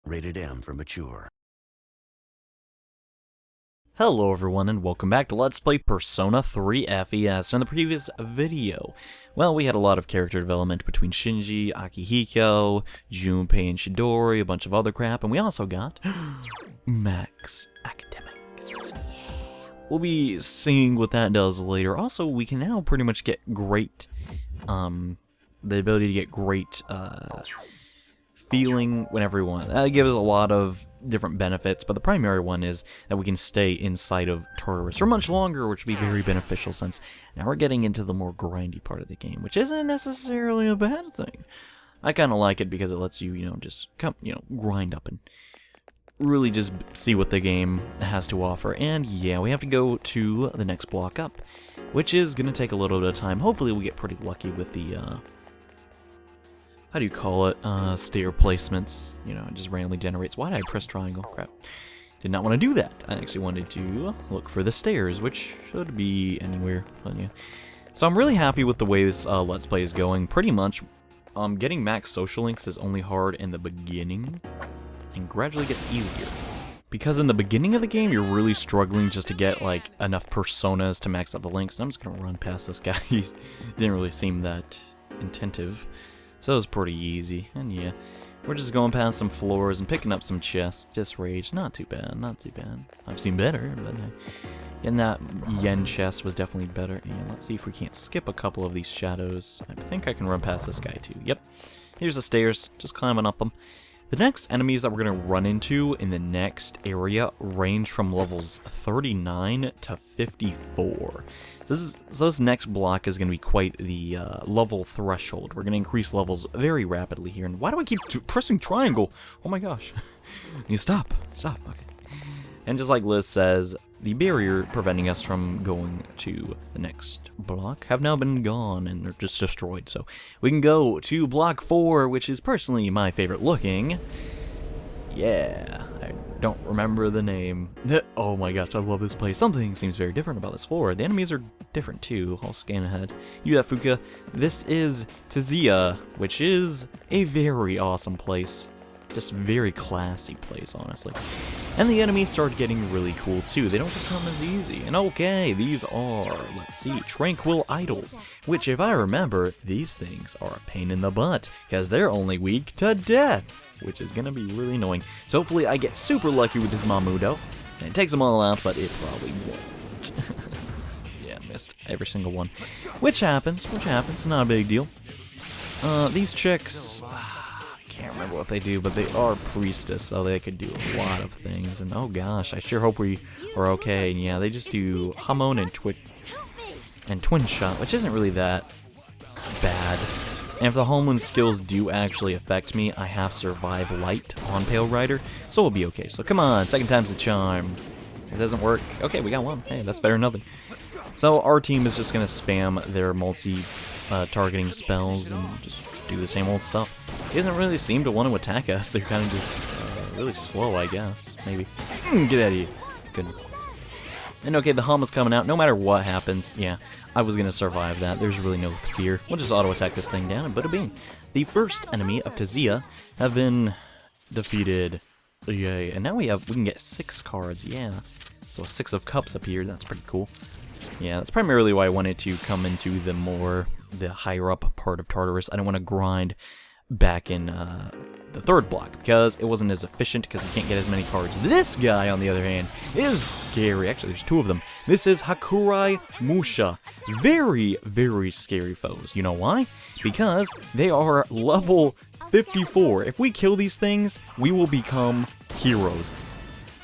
Rated M for mature. Hello everyone and welcome back to Let's Play Persona 3 FES. In the previous video, well, we had a lot of character development between Shinji, Akihiko, Junpei, and Shidori, a bunch of other crap, and we also got Max Academics. Yeah. We'll be seeing what that does later. Also, we can now pretty much get great, the ability to get great, feeling whenever we want. That gives us a lot of different benefits, but the primary one is that we can stay inside of Tarturus for much longer, which would be very beneficial since now we're getting into the more grindy part of the game, which isn't necessarily a bad thing. I kind of like it because it lets you, just come, grind up and really just see what the game has to offer. And yeah, we have to go to the next block up, which is going to take a little bit of time. Hopefully we'll get pretty lucky with the, how do you call it, stair placements. It just randomly generates. Why did I press triangle? Crap. Did not want to do that. I actually wanted to look for the stairs, which should be anywhere. But yeah. So I'm really happy with the way this Let's Play is going. Pretty much, getting max social links is only hard in the beginning, and gradually gets easier. Because in the beginning of the game, you're really struggling just to get, like, enough personas to max out the links. And I'm just going to run past this guy. He didn't really seem that intensive. So it was pretty easy, and yeah, we're just going past some floors and picking up some chests. Just rage, not too bad, not too bad. I've seen better, but getting that yen chest was definitely better. And let's see if we can't skip a couple of these shadows. I think I can run past this guy too. Yep, here's the stairs, just climbing up them. The next enemies that we're going to run into in the next area range from levels 39 to 54. So this next block is going to be quite the level threshold. We're going to increase levels very rapidly here. And why do I keep pressing triangle? Oh my gosh. You stop. Stop. Okay. And just like Liz says, the barrier preventing us from going to the next block have now been gone and they're just destroyed. So we can go to block 4, which is personally my favorite looking. Yeah, I don't remember the name. Oh my gosh, I love this place. Something seems very different about this floor. The enemies are different too. I'll scan ahead. Fuka. This is Tziah, which is a very awesome place. Just very classy place, honestly. And the enemies start getting really cool too. They don't just come as easy. And okay, these are, let's see, Tranquil Idols, which if I remember, these things are a pain in the butt, because they're only weak to death, which is gonna be really annoying. So hopefully I get super lucky with this Mamudo, and it takes them all out, but it probably won't. Yeah, missed every single one. Which happens, not a big deal. These chicks, can't remember what they do, but they are priestess, so they could do a lot of things. And oh gosh, I sure hope we are okay. And yeah, they just do Hamon and Twin Shot, which isn't really that bad. And if the Homeland skills do actually affect me, I have Survive Light on Pale Rider, so we'll be okay. So come on, second time's the charm. If it doesn't work, okay, we got one. Hey, that's better than nothing. So our team is just gonna spam their multi-targeting spells and just do the same old stuff. He doesn't really seem to want to attack us. They're kind of just really slow, I guess. Maybe. Get out of here. Goodness. And okay, the hum is coming out. No matter what happens, yeah, I was going to survive that. There's really no fear. We'll just auto-attack this thing down, and bada bing. The first enemy of Tziah have been defeated. Yay. And now we can get 6 cards, yeah. So 6 of Cups appeared. That's pretty cool. Yeah, that's primarily why I wanted to come into the higher up part of Tartarus. I don't want to grind back in the third block because it wasn't as efficient because we can't get as many cards. This guy, on the other hand, is scary. Actually, there's 2 of them. This is Hakurai Musha. Very, very scary foes. You know why? Because they are level 54. If we kill these things, we will become heroes.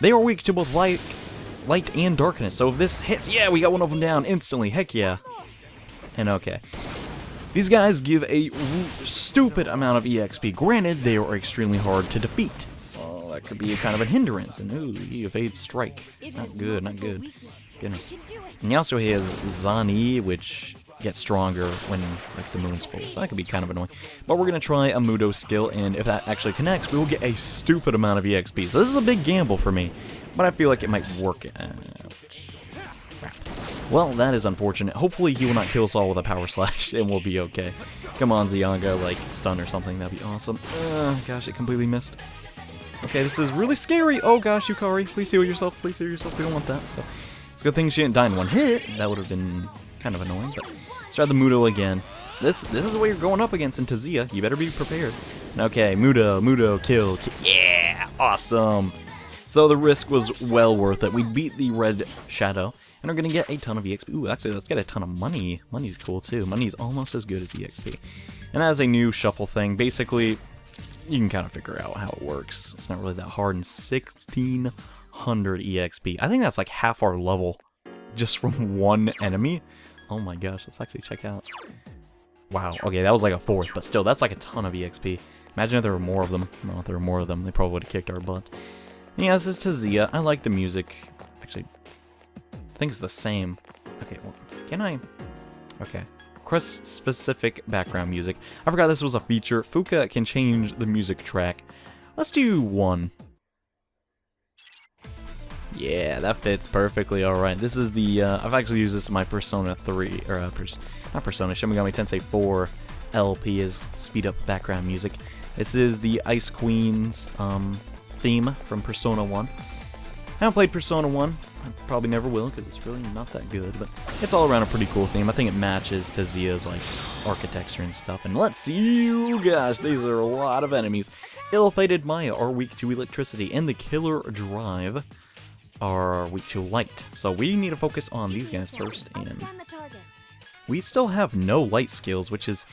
They are weak to both light and darkness. So if this hits, yeah, we got one of them down instantly. Heck yeah. And okay. These guys give a stupid amount of EXP. Granted, they are extremely hard to defeat. So that could be a kind of a hindrance. And ooh, he evades strike. Not good, not good. Goodness. And he also has Zani, which gets stronger when like the moon's full. So that could be kind of annoying. But we're going to try a Mudo skill, and if that actually connects, we will get a stupid amount of EXP. So this is a big gamble for me. But I feel like it might work out. Well, that is unfortunate. Hopefully he will not kill us all with a power slash and we'll be okay. Come on, Zianga, like stun or something. That'd be awesome. Gosh, it completely missed. Okay, this is really scary. Oh gosh, Yukari, please heal yourself. Please heal yourself. We don't want that. So it's a good thing she didn't die in one hit. That would have been kind of annoying. But let's try the Mudo again. This is what you're going up against in Tziah. You better be prepared. Okay, Mudo, kill. Yeah, awesome. So the risk was well worth it. We beat the red shadow, and we're gonna get a ton of EXP. Ooh, actually, let's get a ton of money. Money's cool too. Money's almost as good as EXP. And as a new shuffle thing, basically, you can kind of figure out how it works. It's not really that hard. And 1,600 EXP. I think that's like half our level, just from one enemy. Oh my gosh, let's actually check out. Wow. Okay, that was like a fourth, but still, that's like a ton of EXP. Imagine if there were more of them. No, if there were more of them, they probably would have kicked our butt. Yeah, this is Tziah. I like the music. Actually, I think it's the same. Okay, well, can I? Okay. Request specific background music. I forgot this was a feature. Fuka can change the music track. Let's do 1. Yeah, that fits perfectly. Alright, this is the, I've actually used this in my Persona 3, or, not Persona, Shin Megami Tensei 4 LP is speed up background music. This is the Ice Queen's, theme from Persona 1. I haven't played Persona 1. I probably never will, because it's really not that good, but it's all around a pretty cool theme. I think it matches Tziah's, like, architecture and stuff. And let's see, you guys, these are a lot of enemies. Ill-fated Maya are weak to electricity, and the Killer Drive are weak to light. So we need to focus on these guys first, and we still have no light skills, which is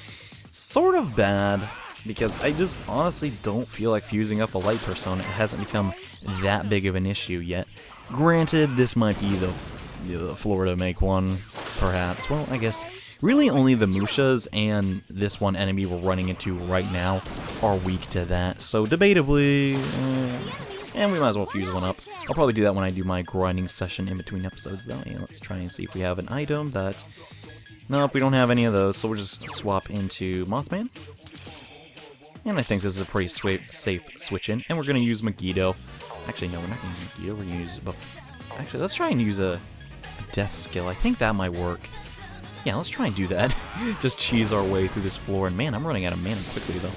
sort of bad, because I just honestly don't feel like fusing up a light persona. It hasn't become that big of an issue yet. Granted, this might be the floor to make one, perhaps. Well, I guess really only the Mushas and this one enemy we're running into right now are weak to that. So debatably, and we might as well fuse one up. I'll probably do that when I do my grinding session in between episodes, though. Yeah, let's try and see if we have an item that... Nope, we don't have any of those, so we'll just swap into Mothman. And I think this is a pretty safe switch-in. And we're going to use Megiddo. Actually, no, we're not going to use Megiddo. We're going to use... Actually, let's try and use a death skill. I think that might work. Yeah, let's try and do that. Just cheese our way through this floor. And man, I'm running out of mana quickly, though.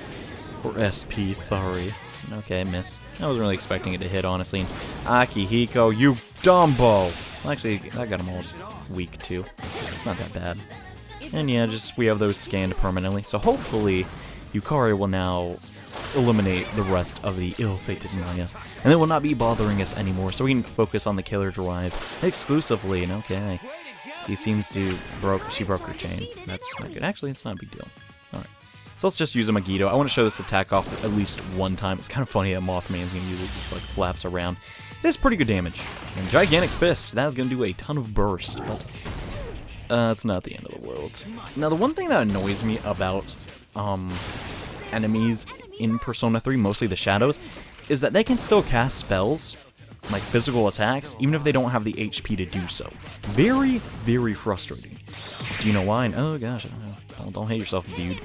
Or SP, sorry. Okay, missed. I wasn't really expecting it to hit, honestly. And Akihiko, you dumbo! Well, actually, that got him all weak, too. It's not that bad. And yeah, just we have those scanned permanently. So hopefully, Yukari will now eliminate the rest of the ill-fated Maya. And they will not be bothering us anymore, so we can focus on the Killer Drive exclusively. And okay, he seems to she broke her chain. That's not good. Actually, it's not a big deal. Alright. So let's just use a Megiddo. I want to show this attack off at least one time. It's kind of funny that Mothman's going to use it. Just like flaps around. It is pretty good damage. And Gigantic Fist. That is going to do a ton of burst. But it's not the end of the world. Now, the one thing that annoys me about enemies in Persona 3, mostly the shadows, is that they can still cast spells, like physical attacks, even if they don't have the HP to do so. Very, very frustrating. Do you know why? Oh gosh, don't hate yourself, dude.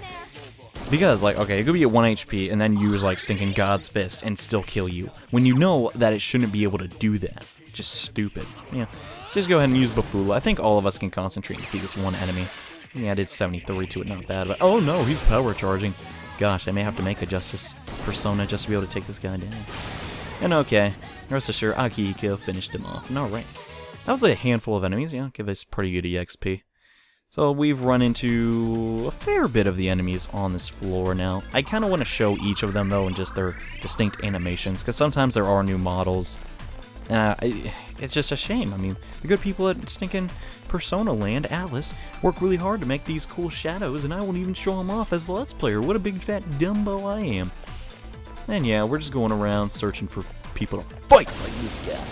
Because, like, okay, it could be at 1 HP and then use, like, stinking God's Fist and still kill you, when you know that it shouldn't be able to do that. Just stupid. Yeah, just go ahead and use Bafula. I think all of us can concentrate and defeat this one enemy. Yeah, I did 73 to it, not bad, but oh no, he's power charging. Gosh, I may have to make a Justice Persona just to be able to take this guy down. And okay, rest assured, Akihiko finished him off. And alright, that was a handful of enemies, yeah, give us pretty good EXP. So we've run into a fair bit of the enemies on this floor now. I kind of want to show each of them, though, and just their distinct animations, because sometimes there are new models. It's just a shame. I mean, the good people at stinking Persona Land, Atlas, work really hard to make these cool shadows, and I won't even show them off as the Let's Player. What a big fat Dumbo I am. And yeah, we're just going around searching for people to fight like this guy.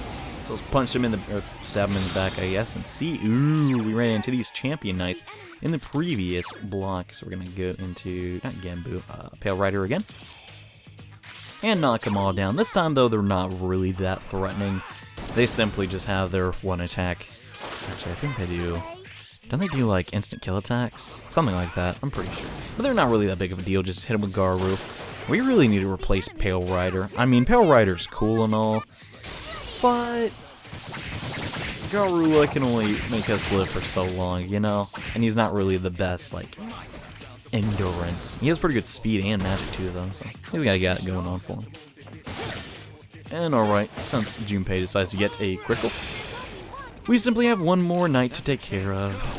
So let's punch him in the, or stab him in the back, I guess, and see. Ooh, we ran into these Champion Knights in the previous block, so we're gonna go into, not Genbu, Pale Rider again. And knock them all down. This time, though, they're not really that threatening. They simply just have their one attack. Actually, I think they do. Don't they do, like, instant kill attacks? Something like that, I'm pretty sure. But they're not really that big of a deal, just hit them with Garu. We really need to replace Pale Rider. I mean, Pale Rider's cool and all, but Garu can only make us live for so long, you know? And he's not really the best, like, endurance. He has pretty good speed and magic too, though, so he's got it going on for him. And alright, since Junpei decides to get a critical, we simply have one more knight to take care of.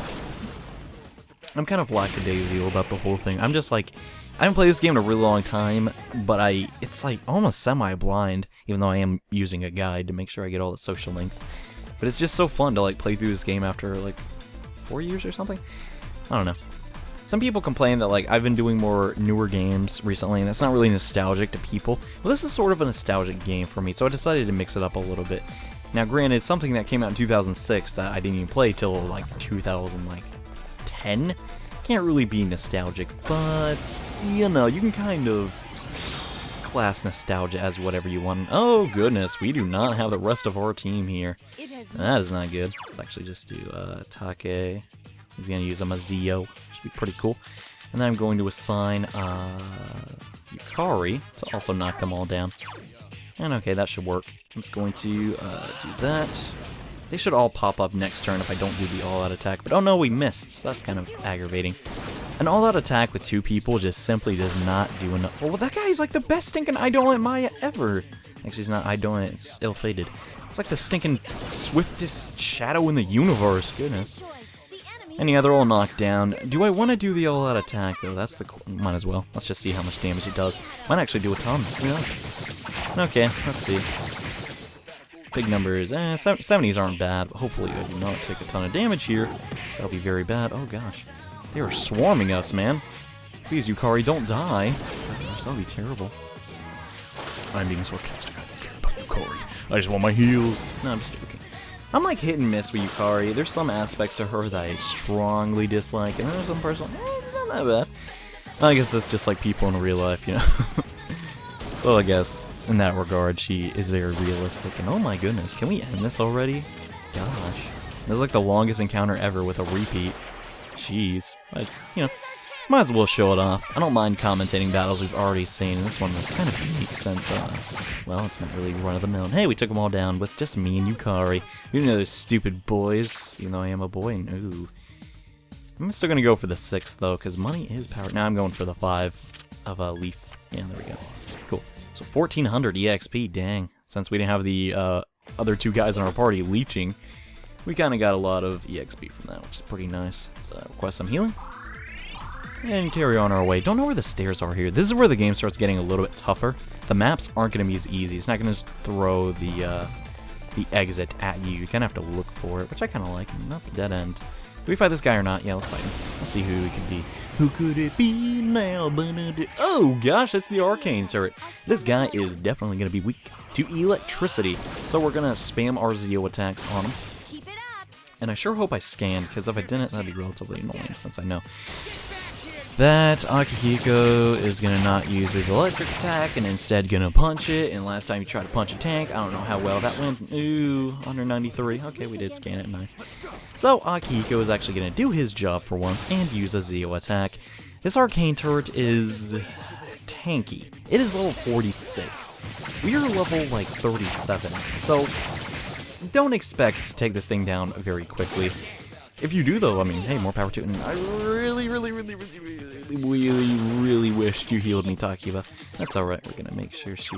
I'm kind of lackadaisical about the whole thing. I'm just like, I haven't played this game in a really long time, but it's like almost semi-blind, even though I am using a guide to make sure I get all the social links. But it's just so fun to like play through this game after like 4 years or something? I don't know. Some people complain that like I've been doing more newer games recently, and that's not really nostalgic to people. Well, this is sort of a nostalgic game for me, so I decided to mix it up a little bit. Now, granted, something that came out in 2006 that I didn't even play till like 2010 can't really be nostalgic, but you know, you can kind of class nostalgia as whatever you want. Oh goodness, we do not have the rest of our team here. That is not good. Let's actually just do Take. He's gonna use a Mazio. Should be pretty cool. And then I'm going to assign Yukari to also knock them all down. And okay, that should work. I'm just going to do that. They should all pop up next turn if I don't do the all-out attack. But oh no, we missed, so that's kind of aggravating. An all-out attack with 2 people just simply does not do enough. Well, that guy is like the best stinking Eidolon Maya ever. Actually, it's not Eidolon, it's ill-fated. It's like the stinking swiftest shadow in the universe, goodness. Anyhow, they're all knocked down. Do I want to do the all-out attack, though? That's the... Might as well. Let's just see how much damage it does. Might actually do a ton. Yeah. Okay, let's see. Big numbers. 70s aren't bad, but hopefully I do not take a ton of damage here. That'll be very bad. Oh, gosh. They are swarming us, man. Please, Yukari, don't die. Oh, gosh, that'll be terrible. I'm being sarcastic. I don't care about Yukari. I just want my heals. No, I'm just joking. I'm like hit and miss with Yukari. There's some aspects to her that I strongly dislike, and there's some parts like, not that bad. I guess that's just like people in real life, you know. Well, I guess in that regard, she is very realistic. And oh my goodness, can we end this already? Gosh, this is like the longest encounter ever with a repeat. Jeez, but you know, might as well show it off. I don't mind commentating battles we've already seen, and this one was kind of unique since, well, it's not really run-of-the-mill. Hey, we took them all down with just me and Yukari. We didn't know those stupid boys, even though I am a boy, and ooh. I'm still gonna go for the 6, though, because money is power. Now I'm going for the 5 of Leaf. Yeah, there we go. Cool. So 1400 EXP, dang. Since we didn't have the other 2 guys in our party leeching, we kind of got a lot of EXP from that, which is pretty nice. Let's request some healing. And carry on our way. Don't know where the stairs are here. This is where the game starts getting a little bit tougher. The maps aren't going to be as easy. It's not going to just throw the exit at you. You kind of have to look for it, which I kind of like. Not the dead end. Do we fight this guy or not? Yeah, let's fight him. Let's see who it could be. Who could it be now? Oh gosh, that's the arcane turret. This guy is definitely going to be weak to electricity. So we're going to spam our Zio attacks on him. And I sure hope I scanned, because if I didn't, that'd be relatively annoying, since I know that Akihiko is going to not use his electric attack and instead going to punch it. And last time he tried to punch a tank, I don't know how well that went. Ooh, 193. Okay, we did scan it. Nice. So Akihiko is actually going to do his job for once and use a Zio attack. This arcane turret is tanky. It is level 46. We are level like 37. So don't expect to take this thing down very quickly. If you do, though, I mean, hey, more power to it. And I really wished you healed me, Takiba. That's alright. We're gonna make sure she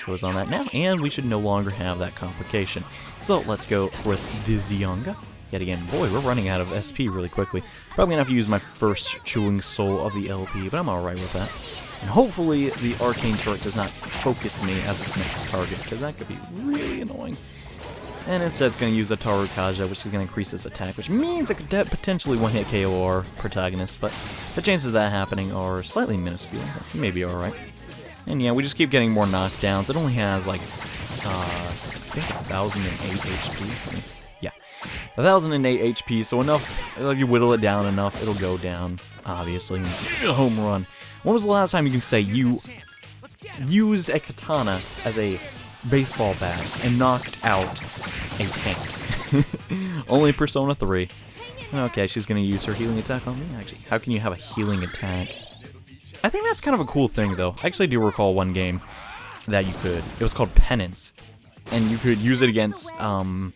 goes on that now. And we should no longer have that complication. So let's go with the Zionga. Yet again, boy, we're running out of SP really quickly. Probably gonna have to use my first Chewing Soul of the LP, but I'm alright with that. And hopefully the arcane turret does not focus me as its next target, because that could be really annoying. And instead it's going to use a Tarukaja, which is going to increase its attack, which means it could potentially one-hit KO our protagonist, but the chances of that happening are slightly minuscule. Maybe alright. And yeah, we just keep getting more knockdowns. It only has like, I think 1,008 HP. Yeah, 1,008 HP, so enough, if you whittle it down enough, it'll go down, obviously. Home run. When was the last time you can say you used a katana as a baseball bat and knocked out a tank? Only Persona 3. Okay, she's gonna use her healing attack on me, actually. How can you have a healing attack? I think that's kind of a cool thing, though. I actually do recall one game that you could. It was called Penance. And you could use it against an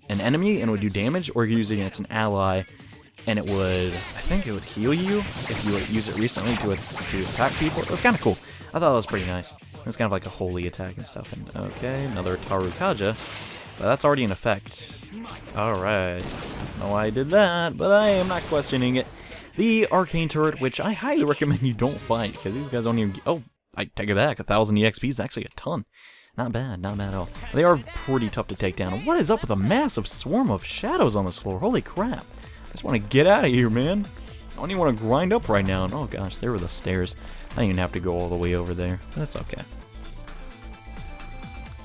enemy and it would do damage, or you could use it against an ally and it would, I think it would heal you if you would use it recently to attack people. It was kind of cool. I thought it was pretty nice. It's kind of like a holy attack and stuff. And okay, another Tarukaja. But that's already in effect. Alright. No, I did that, but I am not questioning it. The Arcane Turret, which I highly recommend you don't fight, because these guys don't even... Oh, I take it back. 1,000 EXP is actually a ton. Not bad at all. They are pretty tough to take down. What is up with a massive swarm of shadows on this floor? Holy crap. I just want to get out of here, man. I don't even want to grind up right now. Oh gosh, there were the stairs. I didn't even have to go all the way over there. But that's okay.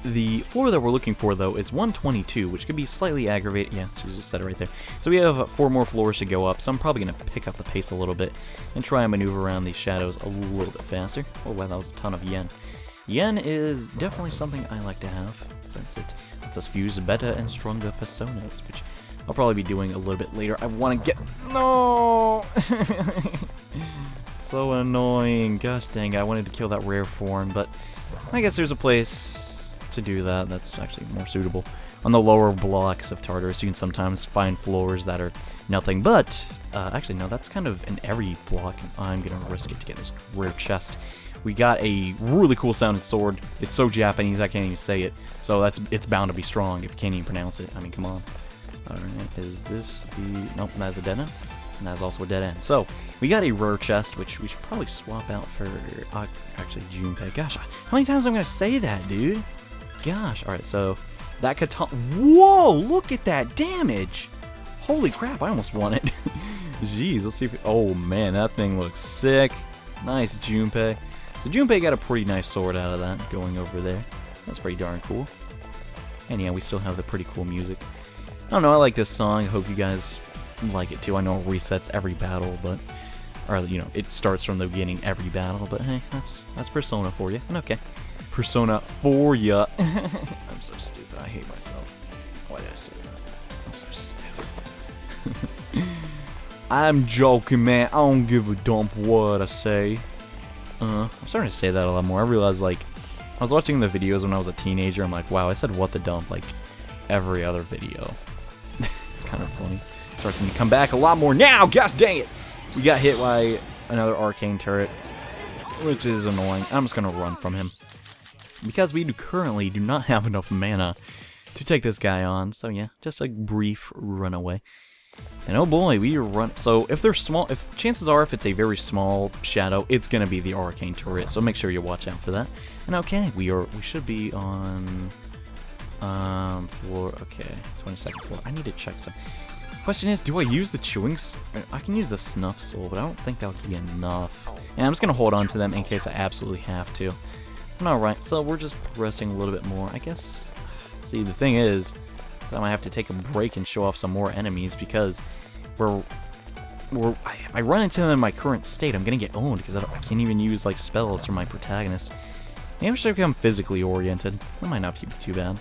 The floor that we're looking for, though, is 122, which could be slightly aggravating. Yeah, she just said it right there. So we have 4 more floors to go up, so I'm probably going to pick up the pace a little bit and try and maneuver around these shadows a little bit faster. Oh, wow, that was a ton of yen. Yen is definitely something I like to have, since it lets us fuse better and stronger personas, which I'll probably be doing a little bit later. I want to get... No! So annoying. Gosh dang, I wanted to kill that rare form, but I guess there's a place to do that that's actually more suitable. On the lower blocks of Tartarus, you can sometimes find floors that are nothing but... actually, no, that's kind of in every block. I'm going to risk it to get this rare chest. We got a really cool sounding sword. It's so Japanese I can't even say it. So it's bound to be strong if you can't even pronounce it. I mean, come on. Alright, is this the... Nope, that's a dead end. And that's also a dead end. So, we got a rare chest, which we should probably swap out for... actually, Junpei. Gosh, how many times am I going to say that, dude? Gosh. Alright, so... That katana... Whoa! Look at that damage! Holy crap, I almost won it. Jeez, let's see if... Oh, man, that thing looks sick. Nice, Junpei. So Junpei got a pretty nice sword out of that, going over there. That's pretty darn cool. And yeah, we still have the pretty cool music. I don't know, I like this song. I hope you guys like it too. I know it resets every battle, but... Or, you know, it starts from the beginning every battle, but hey, that's Persona for you. And okay. Persona for ya. I'm so stupid. I hate myself. Why did I say that? I'm so stupid. I'm joking, man. I don't give a dump what I say. I'm starting to say that a lot more. I realized, like, I was watching the videos when I was a teenager. I'm like, wow, I said what the dump, like, every other video. It's kind of funny. Starts to come back a lot more now. Gosh dang it. We got hit by another arcane turret, which is annoying. I'm just going to run from him, because we currently do not have enough mana to take this guy on. So yeah, just a brief runaway. And oh boy, we run. So if they're small, chances are if it's a very small shadow, it's gonna be the arcane turret. So make sure you watch out for that. And okay, we should be on floor. Okay, 22nd floor. I need to check some. Question is, do I use the chewing? I can use the snuff soul, but I don't think that would be enough. And I'm just gonna hold on to them in case I absolutely have to. Alright, so we're just progressing a little bit more, I guess. See, the thing is, I might have to take a break and show off some more enemies, because if I run into them in my current state, I'm gonna get owned, because I can't even use like spells from my protagonist. Maybe I should become physically oriented. That might not be too bad.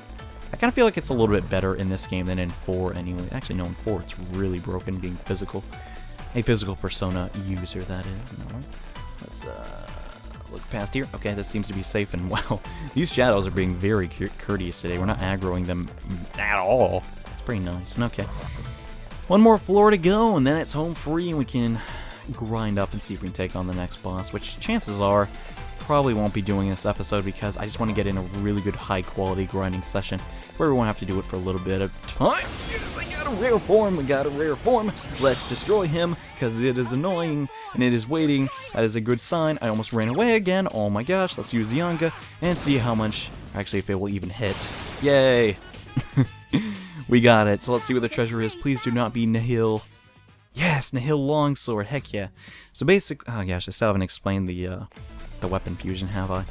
I kind of feel like it's a little bit better in this game than in 4 anyway. Actually, no, in 4 it's really broken being physical. A physical persona user, that is. Alright. Let's look past here. Okay, this seems to be safe, and wow, these shadows are being very courteous today. We're not aggroing them at all. It's pretty nice. And okay, one more floor to go, and then it's home free, and we can grind up and see if we can take on the next boss, which chances are probably won't be doing this episode, because I just want to get in a really good high-quality grinding session where we won't have to do it for a little bit of time. Yes, I got a rare form. We got a rare form. Let's destroy him, because it is annoying, and it is waiting. That is a good sign. I almost ran away again. Oh my gosh. Let's use the Yanga and see how much, actually, if it will even hit. Yay. We got it. So let's see what the treasure is. Please do not be Nihil. Yes, Nihil Longsword. Heck yeah. So basic. Oh gosh, I still haven't explained the weapon fusion, have I?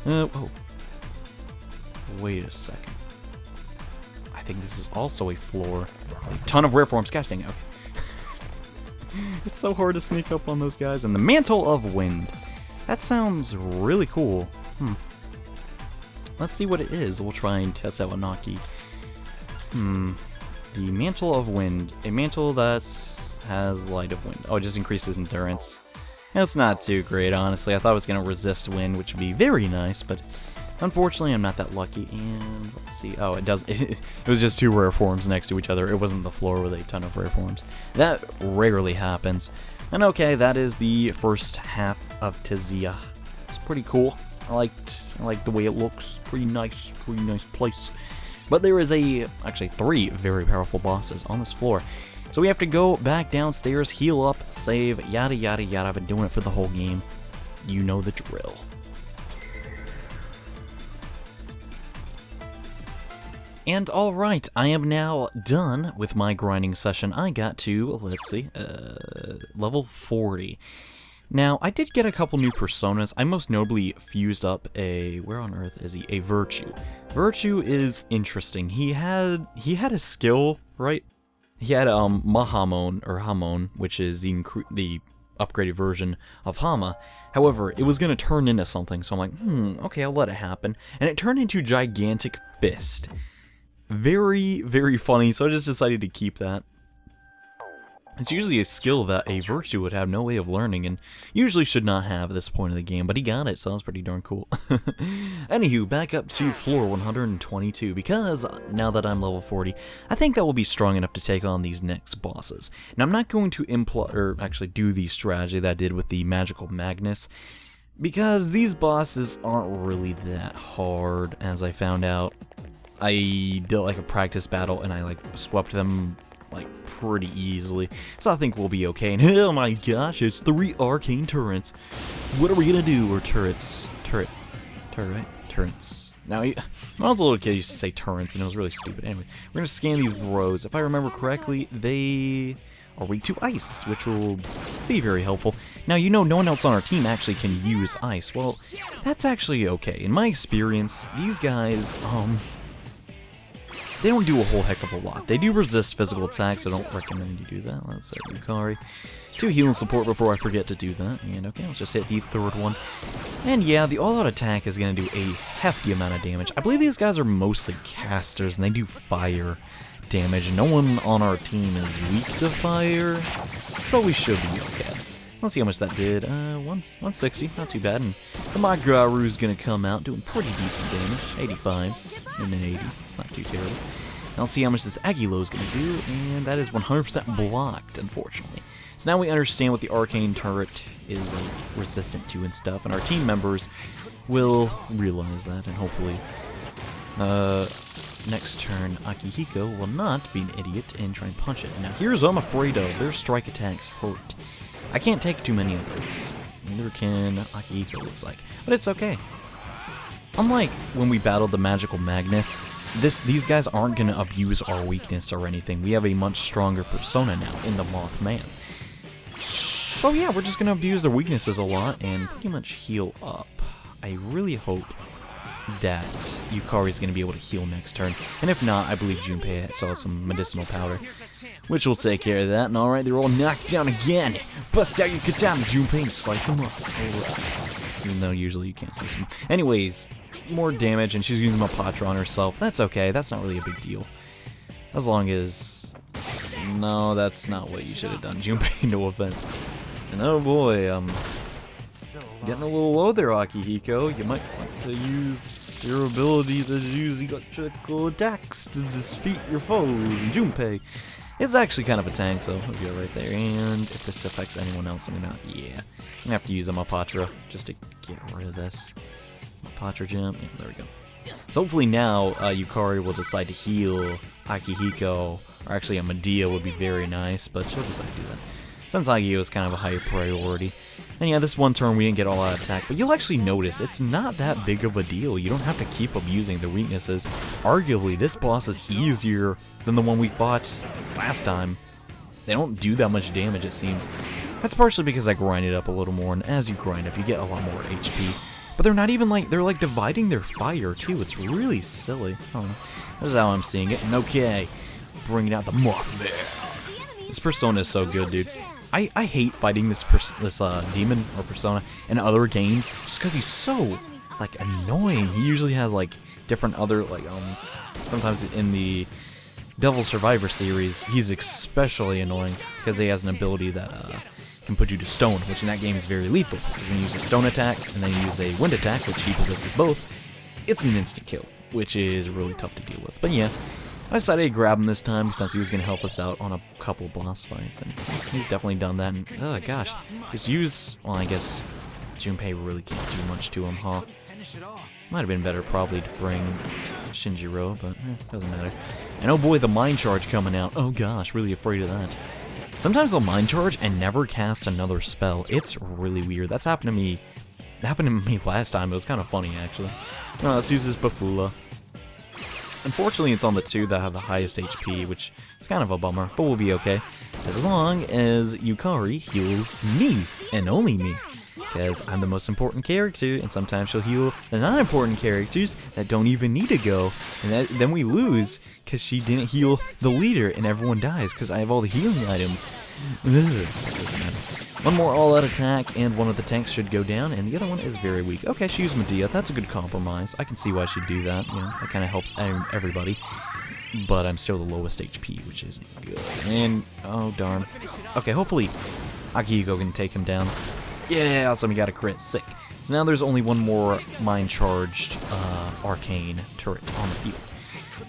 Oh. Wait a second. I think this is also a floor. A ton of rare forms. Gosh dang it. Okay. It's so hard to sneak up on those guys. And the Mantle of Wind. That sounds really cool. Let's see what it is. We'll try and test out Anaki. The Mantle of Wind. A mantle that has Light of Wind. Oh, it just increases endurance. That's not too great, honestly. I thought it was going to resist wind, which would be very nice, but unfortunately I'm not that lucky. And let's see. Oh, it does. It was just 2 rare forms next to each other. It wasn't the floor with a ton of rare forms. That rarely happens. And okay, that is the first half of Tziah. It's pretty cool. I like the way it looks. Pretty nice place. But there is actually 3 very powerful bosses on this floor. So we have to go back downstairs, heal up, save, yada yada yada. I've been doing it for the whole game. You know the drill. And alright, I am now done with my grinding session. I got to, let's see, level 40. Now, I did get a couple new personas. I most notably fused up where on earth is he? A Virtue. Virtue is interesting. He had a skill, right? He had Mahamon, or Hamon, which is the upgraded version of Hama. However, it was going to turn into something, so I'm like, okay, I'll let it happen. And it turned into Gigantic Fist. Very, very funny, so I just decided to keep that. It's usually a skill that a Virtue would have no way of learning, and usually should not have at this point of the game, but he got it, so that was pretty darn cool. Anywho, back up to floor 122, because now that I'm level 40, I think that will be strong enough to take on these next bosses. Now, I'm not going to actually do the strategy that I did with the Magical Magnus, because these bosses aren't really that hard, as I found out. I did like a practice battle, and I swept them pretty easily, so I think we'll be okay. And oh my gosh, it's 3 arcane turrets. What are we gonna do? Or turrets? Turret, right? Turrets. Now, when I was a little kid, I used to say turrets, and it was really stupid. Anyway, we're gonna scan these bros. If I remember correctly, they are weak to ice, which will be very helpful. Now, no one else on our team actually can use ice. Well, that's actually okay. In my experience, these guys, they don't do a whole heck of a lot. They do resist physical attacks, so I don't recommend you do that. Let's say Yukari. 2 heal and support before I forget to do that. And okay, let's just hit the 3rd one. And yeah, the all-out attack is going to do a hefty amount of damage. I believe these guys are mostly casters, and they do fire damage. No one on our team is weak to fire, so we should be okay. Let's see how much that did. 160, not too bad. And the Magaru is going to come out doing pretty decent damage. 85s and an 80, not too terrible. Now let's see how much this Aguilo is going to do, and that is 100% blocked, unfortunately. So now we understand what the arcane turret is resistant to and stuff, and our team members will realize that, and hopefully next turn Akihiko will not be an idiot and try and punch it. Now here's what I'm afraid of. Their strike attacks hurt. I can't take too many of those. Neither can Akihiko, looks like. But it's okay. Unlike when we battled the Magical Magnus, these guys aren't going to abuse our weakness or anything. We have a much stronger persona now in the Mothman. So yeah, we're just going to abuse their weaknesses a lot and pretty much heal up. I really hope that Yukari is going to be able to heal next turn. And if not, I believe Junpei saw some medicinal powder, which will take care of that. And alright, they're all knocked down again. Bust out your katana, Junpei, and slice them up. Alright. Even though usually you can't slice them. Anyways, more damage, and she's using Mapatra on herself. That's okay, that's not really a big deal. As long as... No, that's not what you should have done, Junpei, no offense. And oh boy, getting a little low there, Akihiko. You might want to use your ability to use electrical attacks to defeat your foes. And Junpei is actually kind of a tank, so he'll be right there. And if this affects anyone else, I'm gonna have to use a Mapatra just to get rid of this. Mapatra gem. Yeah, there we go. So hopefully now Yukari will decide to heal Akihiko, or actually a Medea would be very nice, but she'll decide to do that. Since Agio is kind of a higher priority. And yeah, this one turn we didn't get all out attack, but you'll actually notice it's not that big of a deal. You don't have to keep abusing the weaknesses. Arguably, this boss is easier than the one we fought last time. They don't do that much damage, it seems. That's partially because I grinded up a little more, and as you grind up, you get a lot more HP. But they're not even they're dividing their fire too. It's really silly. I don't know. This is how I'm seeing it. And okay, bringing out the Mothman. This persona is so good, dude. I hate fighting this demon or persona in other games just because he's so annoying. He usually has different other sometimes in the Devil Survivor series he's especially annoying because he has an ability that can put you to stone, which in that game is very lethal. Because when you use a stone attack and then you use a wind attack, which he possesses both, it's an instant kill, which is really tough to deal with. But yeah, I decided to grab him this time since he was going to help us out on a couple boss fights, and he's definitely done that. And oh gosh, just use, well, I guess Junpei really can't do much to him, huh? Might have been better probably to bring Shinjiro, but doesn't matter. And oh boy, the mind charge coming out. Oh gosh, really afraid of that. Sometimes they'll mind charge and never cast another spell. It's really weird. That's happened to me. It happened to me last time. It was kind of funny, actually. No, let's use this Bafula. Unfortunately, it's on the two that have the highest HP, which is kind of a bummer, but we'll be okay. As long as Yukari heals me, and only me. Because I'm the most important character, and sometimes she'll heal the non-important characters that don't even need to go. And then we lose, because she didn't heal the leader, and everyone dies, because I have all the healing items. Ugh, doesn't matter. One more all-out attack, and one of the tanks should go down, and the other one is very weak. Okay, she used Medea. That's a good compromise. I can see why she'd do that. You know, that kind of helps everybody. But I'm still the lowest HP, which isn't good. And, oh darn. Okay, hopefully Akihiko can take him down. Yeah, awesome, he got a crit. Sick. So now there's only one more mind-charged arcane turret on the field.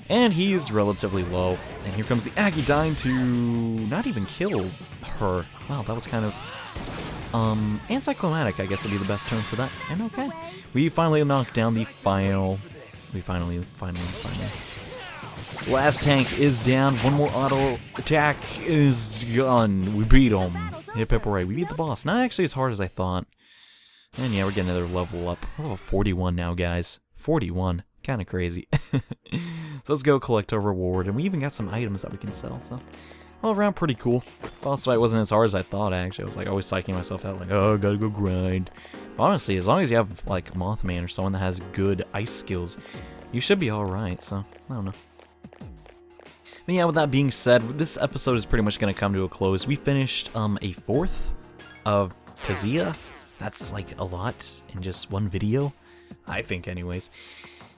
And he's relatively low. And here comes the Aki dying to not even kill her. Wow, that was kind of anticlimactic, I guess would be the best term for that. And okay. We finally knocked down the final. Finally. Last tank is down. One more auto attack is gone. We beat him. Hip hip hooray. We beat the boss. Not actually as hard as I thought. And yeah, we're getting another level up. We're level 41 now, guys. 41. Kind of crazy. So let's go collect our reward. And we even got some items that we can sell. So all around pretty cool. Boss fight wasn't as hard as I thought, actually. I was like always psyching myself out like, oh, gotta go grind. But honestly, as long as you have like Mothman or someone that has good ice skills, you should be alright. So, I don't know. But yeah, with that being said, this episode is pretty much going to come to a close. We finished a fourth of Tziah. That's like a lot in just one video, I think anyways.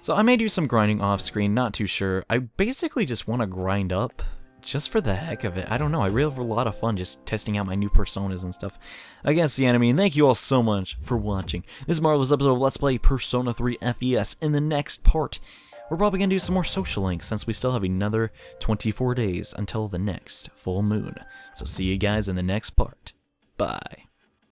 So I may do some grinding off screen, not too sure. I basically just want to grind up just for the heck of it. I don't know, I really have a lot of fun just testing out my new personas and stuff against the enemy. And thank you all so much for watching this marvelous episode of Let's Play Persona 3 FES. In the next part, we're probably going to do some more social links since we still have another 24 days until the next full moon. So see you guys in the next part. Bye.